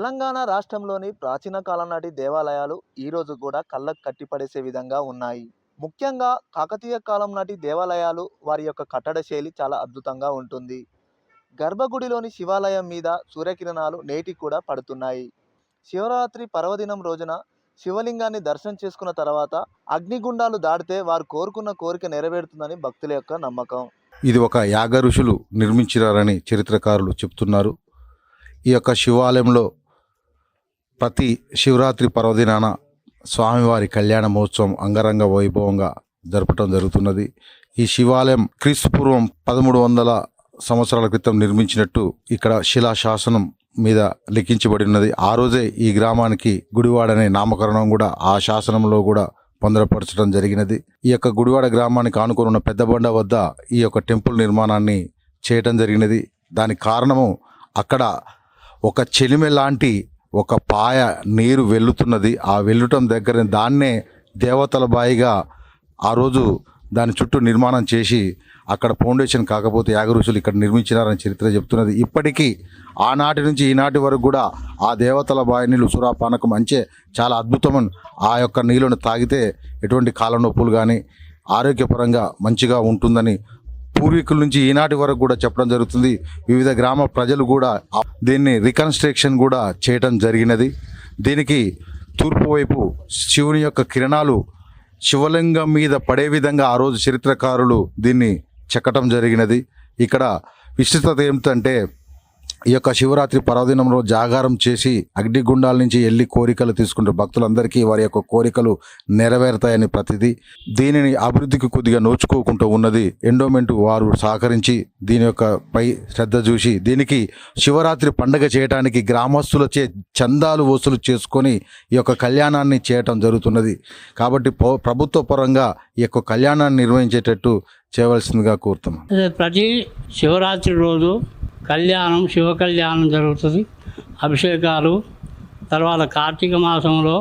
తెలంగాణ రాష్ట్రంలోని ప్రాచీన కాలం నాటి దేవాలయాలు ఈ రోజు కూడా కళ్ళకు కట్టిపడేసే విధంగా ఉన్నాయి. ముఖ్యంగా కాకతీయ కాలం నాటి దేవాలయాలు వారి యొక్క కట్టడ శైలి చాలా అద్భుతంగా ఉంటుంది. గర్భగుడిలోని శివాలయం మీద సూర్యకిరణాలు నేటికి కూడా పడుతున్నాయి. శివరాత్రి పర్వదినం రోజున శివలింగాన్ని దర్శనం చేసుకున్న తర్వాత అగ్నిగుండాలు దాటితే వారు కోరుకున్న కోరిక నెరవేరుతుందని భక్తుల యొక్క నమ్మకం. ఇది ఒక యాగ ఋషులు నిర్మించినారని చరిత్రకారులు చెప్తున్నారు. ఈ యొక్క శివాలయంలో ప్రతి శివరాత్రి పర్వదినాన స్వామివారి కళ్యాణ మహోత్సవం అంగరంగ వైభవంగా జరపటం జరుగుతున్నది. ఈ శివాలయం క్రీస్తుపూర్వం 1300 సంవత్సరాల క్రితం నిర్మించినట్టు ఇక్కడ శిలాశాసనం మీద లిఖించబడి ఉన్నది. ఆ రోజే ఈ గ్రామానికి గుడివాడనే నామకరణం కూడా ఆ శాసనంలో కూడా పొందపరచడం జరిగినది. ఈ యొక్క గుడివాడ గ్రామానికి ఆనుకొని ఉన్న పెద్దబండ వద్ద ఈ యొక్క టెంపుల్ నిర్మాణాన్ని చేయటం జరిగినది. దానికి కారణము అక్కడ ఒక చెలిమె లాంటి ఒక పాయ నీరు వెళ్తున్నది. ఆ వెళ్ళటం దగ్గర దాన్నే దేవతల బాయిగా ఆ రోజు దాని చుట్టూ నిర్మాణం చేసి అక్కడ ఫౌండేషన్ కాకపోతే యాగ ఋషులు ఇక్కడ నిర్మించినారని చరిత్ర చెప్తున్నది. ఇప్పటికీ ఆనాటి నుంచి ఈనాటి వరకు కూడా ఆ దేవతల బావి నీళ్ళు సురాపానకం మంచి చాలా అద్భుతమైన ఆ యొక్క నీళ్ళను తాగితే ఎటువంటి కాళ్ళ నొప్పులు కానీ ఆరోగ్యపరంగా మంచిగా ఉంటుందని పూర్వీకుల నుంచి ఈనాటి వరకు కూడా చెప్పడం జరుగుతుంది. వివిధ గ్రామ ప్రజలు కూడా దీన్ని రికన్స్ట్రక్షన్ కూడా చేయటం జరిగినది. దీనికి తూర్పు వైపు శివుని యొక్క కిరణాలు శివలింగం మీద పడే విధంగా ఆ రోజు చరిత్రకారులు దీన్ని చెక్కటం జరిగినది. ఇక్కడ విశిష్టత ఏమిటంటే ఈ యొక్క శివరాత్రి పర్వదినంలో జాగారం చేసి అగ్నిగుండాల నుంచి వెళ్ళి కోరికలు తీసుకుంటారు. భక్తులందరికీ వారి యొక్క కోరికలు నెరవేరుతాయని ప్రతిదీ. దీనిని అభివృద్ధికి కొద్దిగా నోచుకోకుండా ఉన్నది. ఎండోమెంట్ వారు సహకరించి దీని యొక్క పై శ్రద్ధ చూసి దీనికి శివరాత్రి పండగ చేయడానికి గ్రామస్తులచే చందాలు వసూలు చేసుకొని ఈ యొక్క కళ్యాణాన్ని చేయటం జరుగుతున్నది. కాబట్టి ప్రభుత్వ పరంగా ఈ యొక్క కళ్యాణాన్ని నిర్వహించేటట్టు చేయవలసిందిగా కోరుతున్నాం. ప్రతి శివరాత్రి రోజు కళ్యాణం, శివ కళ్యాణం జరుగుతుంది. అభిషేకాలు, తర్వాత కార్తీక మాసంలో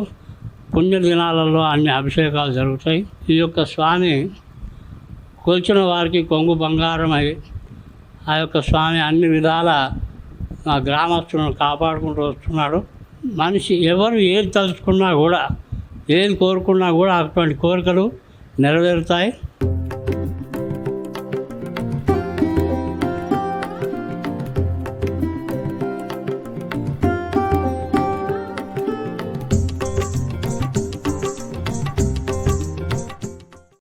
పుణ్య దినాలలో అన్ని అభిషేకాలు జరుగుతాయి. ఈ యొక్క స్వామి కొలిచిన వారికి కొంగు బంగారమై ఆ యొక్క స్వామి అన్ని విధాల మా గ్రామస్తులను కాపాడుకుంటూ వస్తున్నాడు. మనిషి ఎవరు ఏది తలుచుకున్నా కూడా, ఏది కోరుకున్నా కూడా అటువంటి కోరికలు నెరవేరుతాయి.